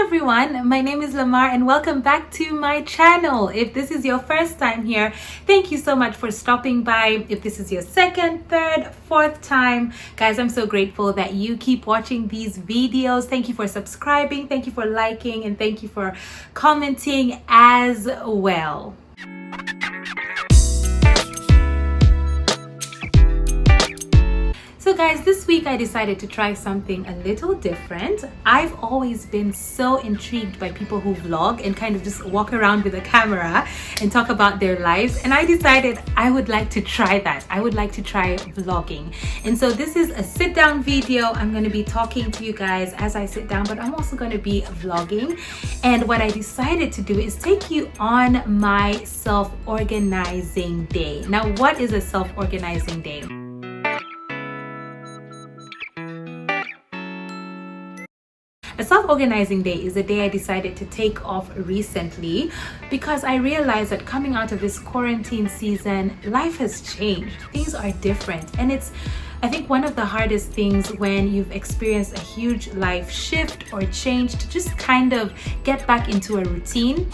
everyone, my name is Lamar and welcome back to my channel. If this is your first time here, thank you so much for stopping by. If this is your second, third, fourth time, guys, I'm so grateful that you keep watching these videos. Thank you for subscribing, thank you for liking, and thank you for commenting as well. So guys, this week I decided to try something a little different. I've always been so intrigued by people who vlog and kind of just walk around with a camera and talk about their lives, and I decided I would like to try that. I would like to try vlogging. And so this is a sit down video. I'm going to be talking to you guys as I sit down, but I'm also going to be vlogging. And what I decided to do is take you on my self-organizing day. Now, what is a self-organizing day? A self-organizing day is a day I decided to take off recently because I realized that coming out of this quarantine season, life has changed. Things are different, and it's, I think, one of the hardest things when you've experienced a huge life shift or change to just kind of get back into a routine.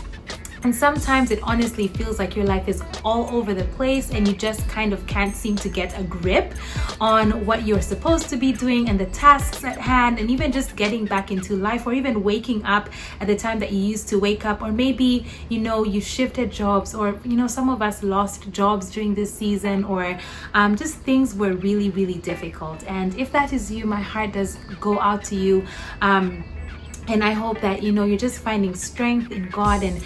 And sometimes it honestly feels like your life is all over the place and you just kind of can't seem to get a grip on what you're supposed to be doing and the tasks at hand, and even just getting back into life, or even waking up at the time that you used to wake up. Or maybe, you shifted jobs, or, some of us lost jobs during this season, or just things were really, really difficult. And if that is you, my heart does go out to you. And I hope that, you're just finding strength in God, and,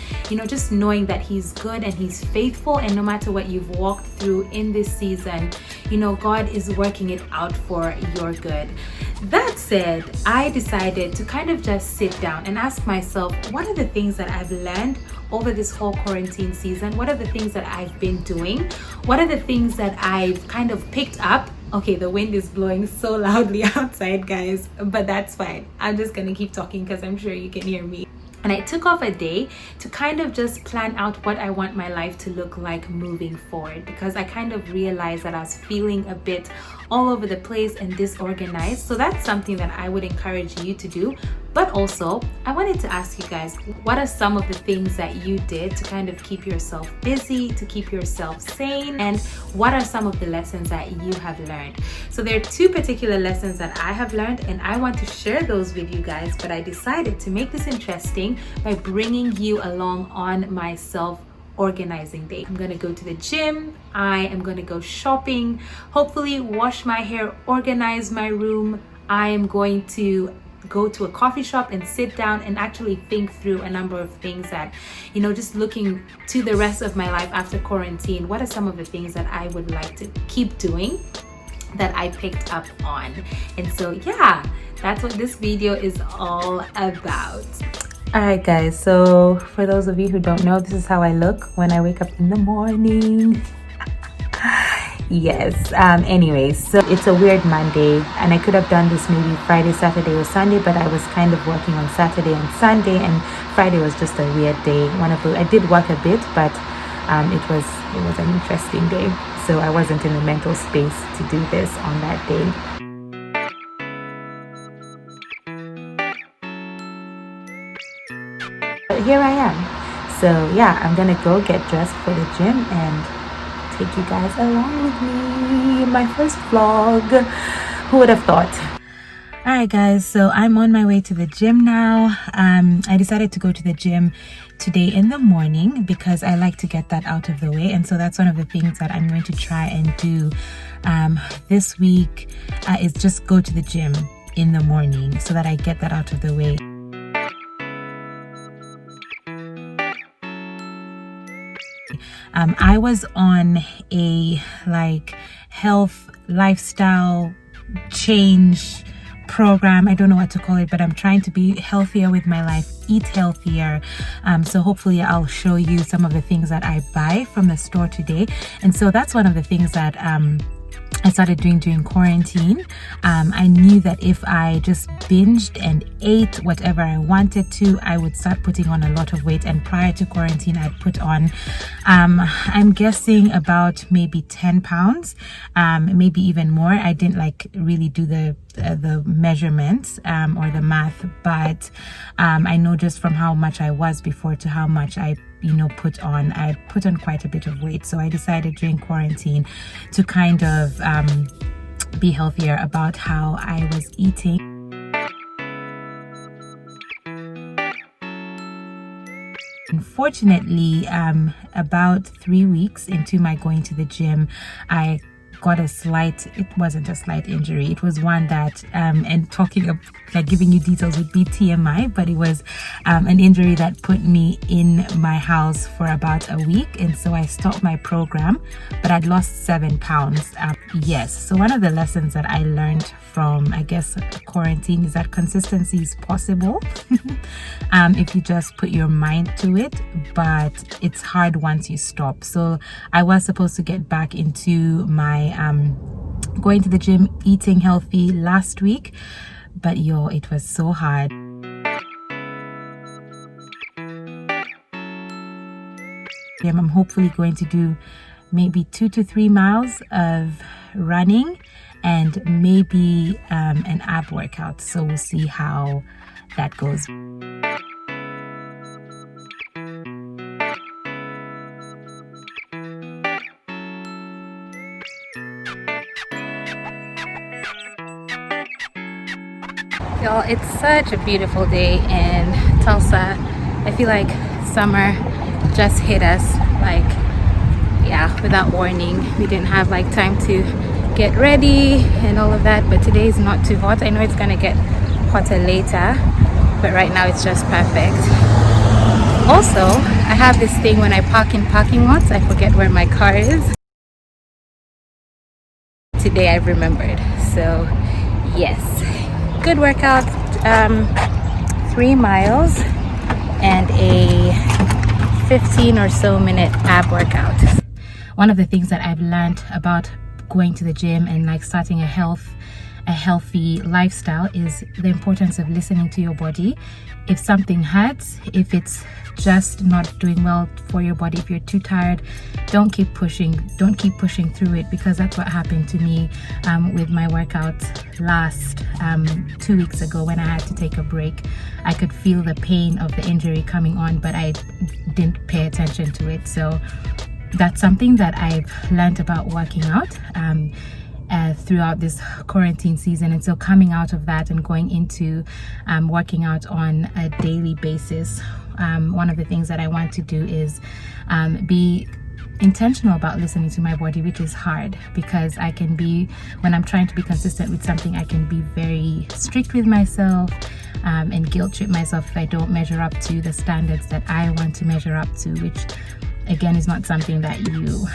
just knowing that He's good and He's faithful. And no matter what you've walked through in this season, God is working it out for your good. That said, I decided to kind of just sit down and ask myself, what are the things that I've learned over this whole quarantine season? What are the things that I've been doing? What are the things that I've kind of picked up? Okay, the wind is blowing so loudly outside, guys, but that's fine. I'm just gonna keep talking because I'm sure you can hear me. And I took off a day to kind of just plan out what I want my life to look like moving forward, because I kind of realized that I was feeling a bit all over the place and disorganized. So that's something that I would encourage you to do. But also, I wanted to ask you guys, what are some of the things that you did to kind of keep yourself busy, to keep yourself sane, and what are some of the lessons that you have learned? So there are two particular lessons that I have learned, and I want to share those with you guys, but I decided to make this interesting by bringing you along on my self-organizing day. I'm gonna go to the gym, I am gonna go shopping, hopefully wash my hair, organize my room. I am going to go to a coffee shop and sit down and actually think through a number of things that, just looking to the rest of my life after quarantine, what are some of the things that I would like to keep doing that I picked up on? And so yeah, that's what this video is all about. Alright guys, so for those of you who don't know, this is how I look when I wake up in the morning. Yes, anyways, so it's a weird Monday, and I could have done this maybe Friday, Saturday, or Sunday, but I was kind of working on Saturday and Sunday, and Friday was just a weird day. I did work a bit, but it was an interesting day, so I wasn't in the mental space to do this on that day. But here I am. So yeah, I'm gonna go get dressed for the gym and take you guys along with me. My first vlog. Who would have thought? Alright guys, so I'm on my way to the gym now. I decided to go to the gym today in the morning because I like to get that out of the way, and so that's one of the things that I'm going to try and do this week, is just go to the gym in the morning so that I get that out of the way. I was on a health lifestyle change program. I don't know what to call it, but I'm trying to be healthier with my life, eat healthier. So hopefully I'll show you some of the things that I buy from the store today. And so that's one of the things that I started doing during quarantine. I knew that if I just binged and ate whatever I wanted to, I would start putting on a lot of weight. And prior to quarantine, I'd put on, I'm guessing about maybe 10 pounds, maybe even more. I didn't like really do the measurements or the math, but I know just from how much I was before to how much I put on quite a bit of weight. So I decided during quarantine to kind of be healthier about how I was eating. Unfortunately, about 3 weeks into my going to the gym, I got it wasn't a slight injury, it was one that and talking of like giving you details would be TMI, but it was an injury that put me in my house for about a week, and so I stopped my program, but I'd lost 7 pounds. Yes, so one of the lessons that I learned from, I guess, quarantine is that consistency is possible if you just put your mind to it, but it's hard once you stop. So I was supposed to get back into my going to the gym, eating healthy last week, but it was so hard. I'm hopefully going to do maybe 2 to 3 miles of running and maybe an ab workout, so we'll see how that goes. Y'all, it's such a beautiful day in Tulsa. I feel like summer just hit us, like, yeah, without warning. We didn't have like time to get ready and all of that, but today is not too hot. I know it's gonna get hotter later, but right now it's just perfect. Also, I have this thing when I park in parking lots, I forget where my car is. Today I've remembered, so yes. Good workout, 3 miles and a 15 or so minute ab workout. One of the things that I've learned about going to the gym and like starting a healthy lifestyle is the importance of listening to your body. If something hurts, if it's just not doing well for your body, if you're too tired, don't keep pushing through it, because that's what happened to me with my workout last 2 weeks ago when I had to take a break. I could feel the pain of the injury coming on, but I didn't pay attention to it. So that's something that I've learned about working out throughout this quarantine season. And so coming out of that and going into working out on a daily basis, one of the things that I want to do is be intentional about listening to my body, which is hard because when I'm trying to be consistent with something, I can be very strict with myself and guilt trip myself if I don't measure up to the standards that I want to measure up to, which again is not something that you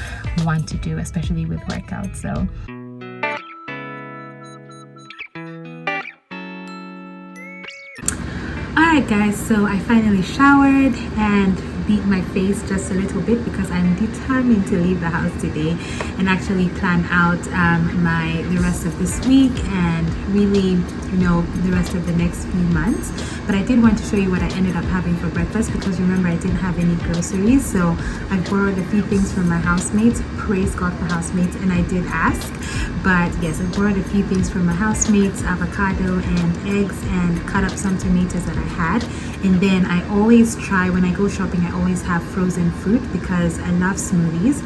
want to do, especially with workouts. So alright guys, so I finally showered and beat my face just a little bit because I'm determined to leave the house today and actually plan out the rest of this week and really, the rest of the next few months. But I did want to show you what I ended up having for breakfast, because remember I didn't have any groceries, so I borrowed a few things from my housemates. Praise God for housemates, and I did ask. But yes, I borrowed a few things from my housemates, avocado and eggs, and cut up some tomatoes that I had. And then I always try, when I go shopping, I always have frozen fruit because I love smoothies.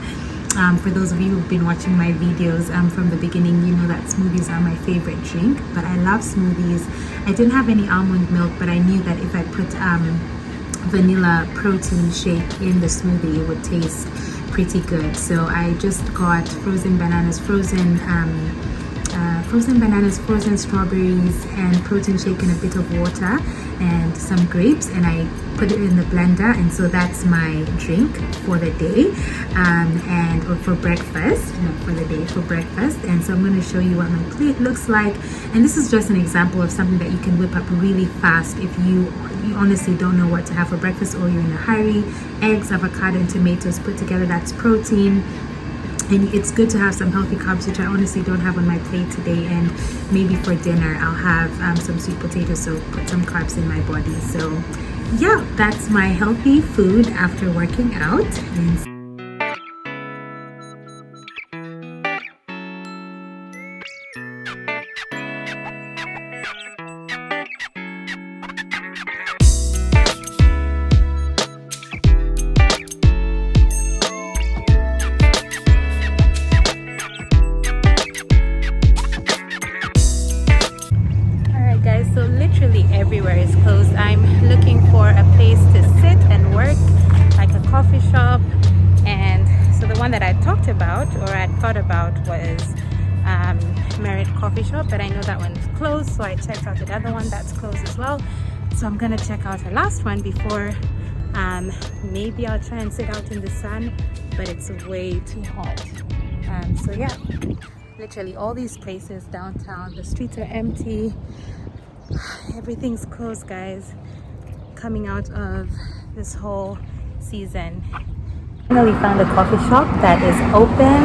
For those of you who've been watching my videos from the beginning, you know that smoothies are my favorite drink, but I love smoothies. I didn't have any almond milk, but I knew that if I put vanilla protein shake in the smoothie, it would taste pretty good. So I just got frozen bananas, frozen strawberries, and protein shake in a bit of water and some grapes, and I put it in the blender, and so that's my drink for the day or for breakfast, for breakfast. And so I'm going to show you what my plate looks like, and this is just an example of something that you can whip up really fast if you honestly don't know what to have for breakfast or you're in a hurry. Eggs, avocado, and tomatoes put together, that's protein. And it's good to have some healthy carbs, which I honestly don't have on my plate today. And maybe for dinner I'll have some sweet potato, so put some carbs in my body. So yeah, that's my healthy food after working out. And so literally everywhere is closed. I'm looking for a place to sit and work, like a coffee shop. And so the one that I talked about, or I thought about, was Merit Coffee Shop, but I know that one's closed, so I checked out the other one that's closed as well. So I'm gonna check out the last one before maybe I'll try and sit out in the sun, but it's way too hot. So yeah, literally all these places downtown, the streets are empty. Everything's closed, guys, coming out of this whole season. Finally found a coffee shop that is open,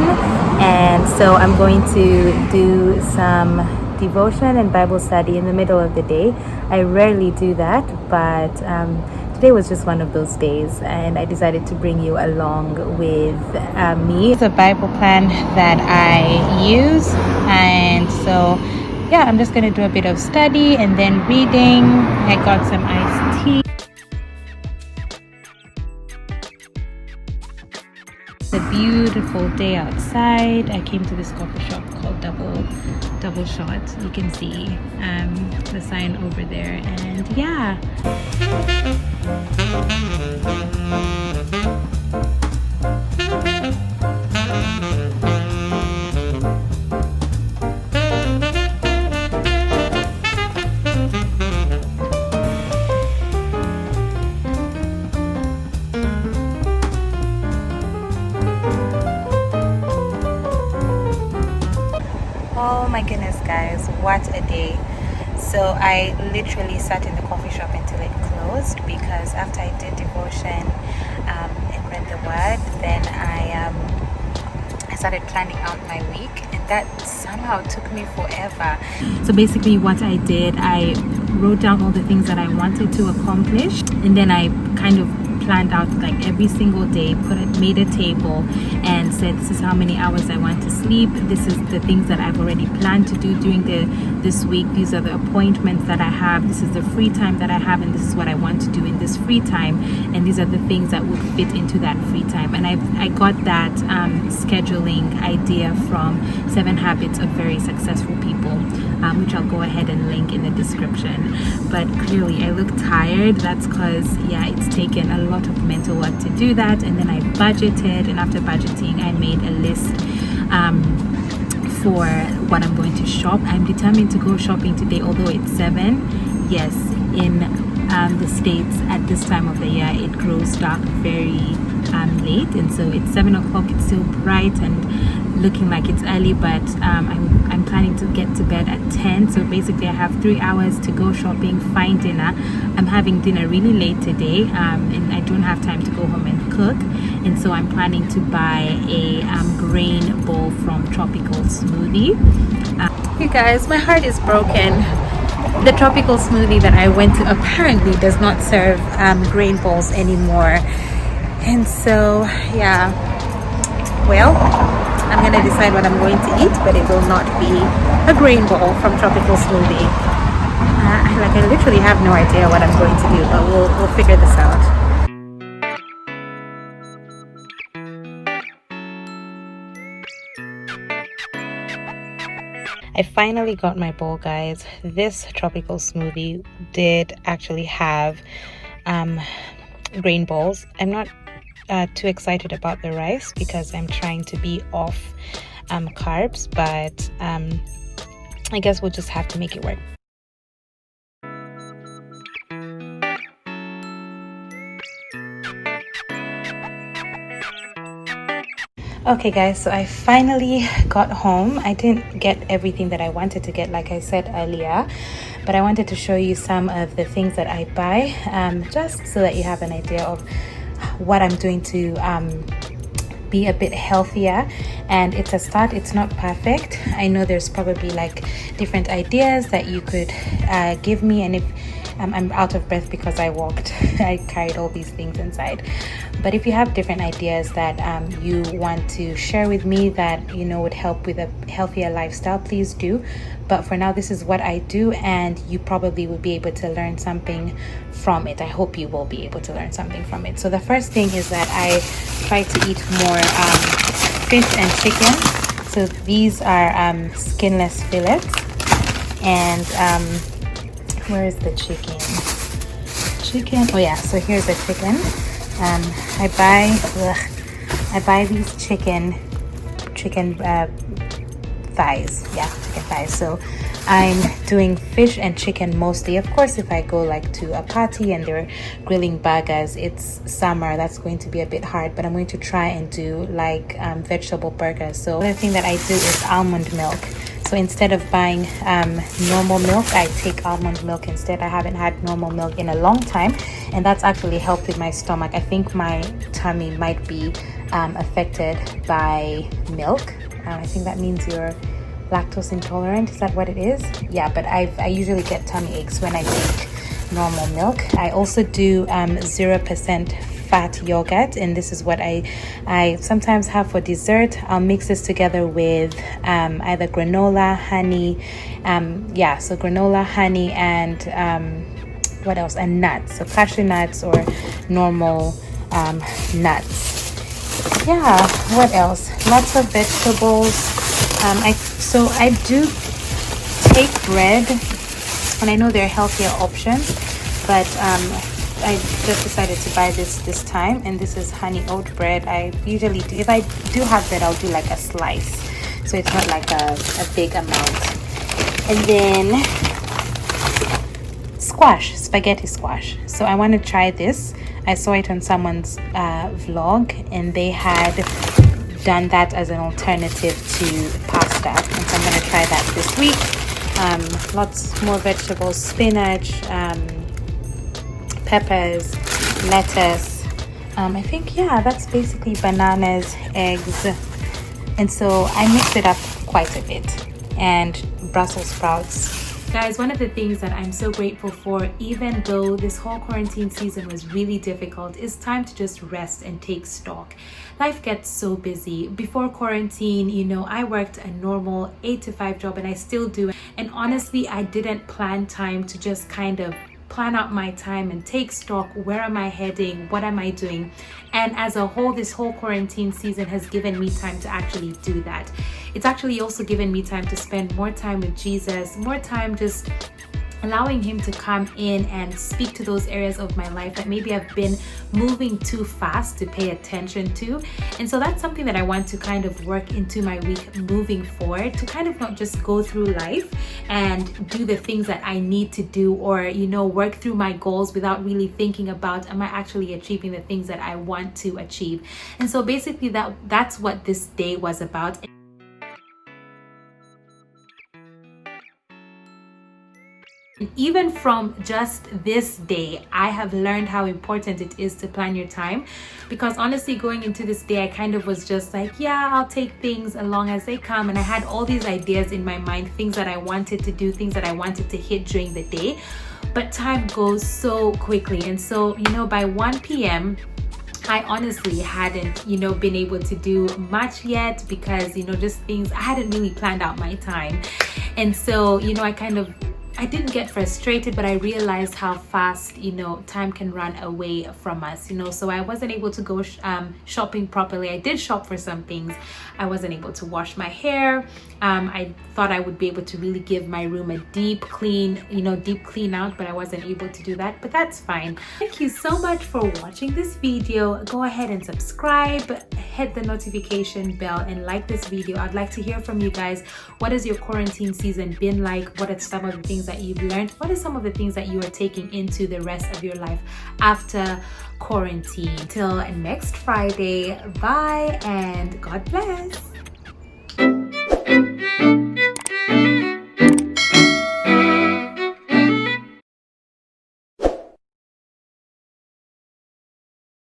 and so I'm going to do some devotion and Bible study in the middle of the day. I rarely do that, but today was just one of those days, and I decided to bring you along with me. It's a Bible plan that I use, and so yeah, I'm just going to do a bit of study and then reading. I got some iced tea. It's a beautiful day outside. I came to this coffee shop called Double Shot. You can see the sign over there, and yeah. Oh my goodness, guys, what a day. So I literally sat in the coffee shop until it closed, because after I did devotion and read the word, then I started planning out my week, and that somehow took me forever. So basically what I did, I wrote down all the things that I wanted to accomplish, and then I kind of planned out like every single day, made a table and said, this is how many hours I want to sleep, this is the things that I've already planned to do during this week, these are the appointments that I have, this is the free time that I have, and this is what I want to do in this free time, and these are the things that would fit into that free time. And I got that scheduling idea from 7 Habits of Very Successful People, which I'll go ahead and link in the description. But clearly I look tired. That's because yeah, it's taken a lot of mental work to do that, and then I budgeted, and after budgeting I made a list for what I'm going to shop. I'm determined to go shopping today, although it's 7. Yes, in the States at this time of the year it grows dark very late, and so it's 7 o'clock, it's still bright and looking like it's early, but I'm planning to get to bed at 10. So basically I have 3 hours to go shopping, find dinner. I'm having dinner really late today, and I don't have time to go home and cook, and so I'm planning to buy a grain bowl from Tropical Smoothie. You guys, my heart is broken. The Tropical Smoothie that I went to apparently does not serve grain bowls anymore, and so yeah, well, I'm gonna decide what I'm going to eat, but it will not be a grain bowl from Tropical Smoothie. I literally have no idea what I'm going to do, but we'll figure this out. I finally got my bowl, guys. This Tropical Smoothie did actually have grain bowls. I'm not too excited about the rice because I'm trying to be off carbs, but I guess we'll just have to make it work. Okay guys, so I finally got home. I didn't get everything that I wanted to get, like I said earlier, but I wanted to show you some of the things that I buy, just so that you have an idea of what I'm doing to be a bit healthier, and it's a start. It's not perfect. I know there's probably like different ideas that you could give me, and if I'm out of breath because I walked I carried all these things inside, but if you have different ideas that you want to share with me that would help with a healthier lifestyle, please do. But for now, this is what I do, and you probably will be able to learn something from it. I hope you will be able to learn something from it. So the first thing is that I try to eat more fish and chicken. So these are skinless fillets, and where is the chicken? Oh yeah, so here's the chicken. I buy these chicken thighs. Yeah, chicken thighs. So I'm doing fish and chicken mostly. Of course, if I go like to a party and they're grilling burgers, it's summer, that's going to be a bit hard, but I'm going to try and do like vegetable burgers. So the thing that I do is almond milk. So instead of buying normal milk, I take almond milk instead. I haven't had normal milk in a long time, and that's actually helped with my stomach. I think my tummy might be affected by milk. I think that means you're lactose intolerant. Is that what it is? Yeah, but I usually get tummy aches when I take normal milk. I also do 0% fat yogurt, and this is what I sometimes have for dessert. I'll mix this together with either granola, honey, so granola, honey, and what else? And nuts, so cashew nuts or normal nuts. Yeah, what else? Lots of vegetables. I do take bread, and I know there are healthier options, but I just decided to buy this time, and this is honey oat bread. I usually do, if I do have bread, I'll do like a slice, so it's not like a big amount. And then spaghetti squash. So I want to try this. I saw it on someone's vlog, and they had done that as an alternative to pasta, and so I'm going to try that this week. Lots more vegetables, spinach, peppers, lettuce. I think, yeah, that's basically bananas, eggs, and so I mix it up quite a bit, and Brussels sprouts. Guys, one of the things that I'm so grateful for, even though this whole quarantine season was really difficult, is time to just rest and take stock. Life gets so busy. Before quarantine, I worked a normal 8 to 5 job, and I still do. And honestly, I didn't plan time to just kind of plan out my time and take stock. Where am I heading? What am I doing? And as a whole, this whole quarantine season has given me time to actually do that. It's actually also given me time to spend more time with Jesus, more time just allowing him to come in and speak to those areas of my life that maybe I've been moving too fast to pay attention to. And so that's something that I want to kind of work into my week moving forward, to kind of not just go through life and do the things that I need to do, or work through my goals without really thinking about, am I actually achieving the things that I want to achieve? And so basically that's what this day was about. Even from just this day, I have learned how important it is to plan your time, because honestly, going into this day, I kind of was just like, yeah, I'll take things along as they come, and I had all these ideas in my mind, things that I wanted to do, things that I wanted to hit during the day, but time goes so quickly. And so by 1 p.m. I honestly hadn't been able to do much yet, because just things, I hadn't really planned out my time. And so I didn't get frustrated, but I realized how fast, time can run away from us, so I wasn't able to go shopping properly. I did shop for some things. I wasn't able to wash my hair. I thought I would be able to really give my room a deep clean out, but I wasn't able to do that, but that's fine. Thank you so much for watching this video. Go ahead and subscribe, hit the notification bell, and like this video. I'd like to hear from you guys. What has your quarantine season been like? What are some of the things that you've learned? What are some of the things that you are taking into the rest of your life after quarantine? Till next Friday, bye and God bless.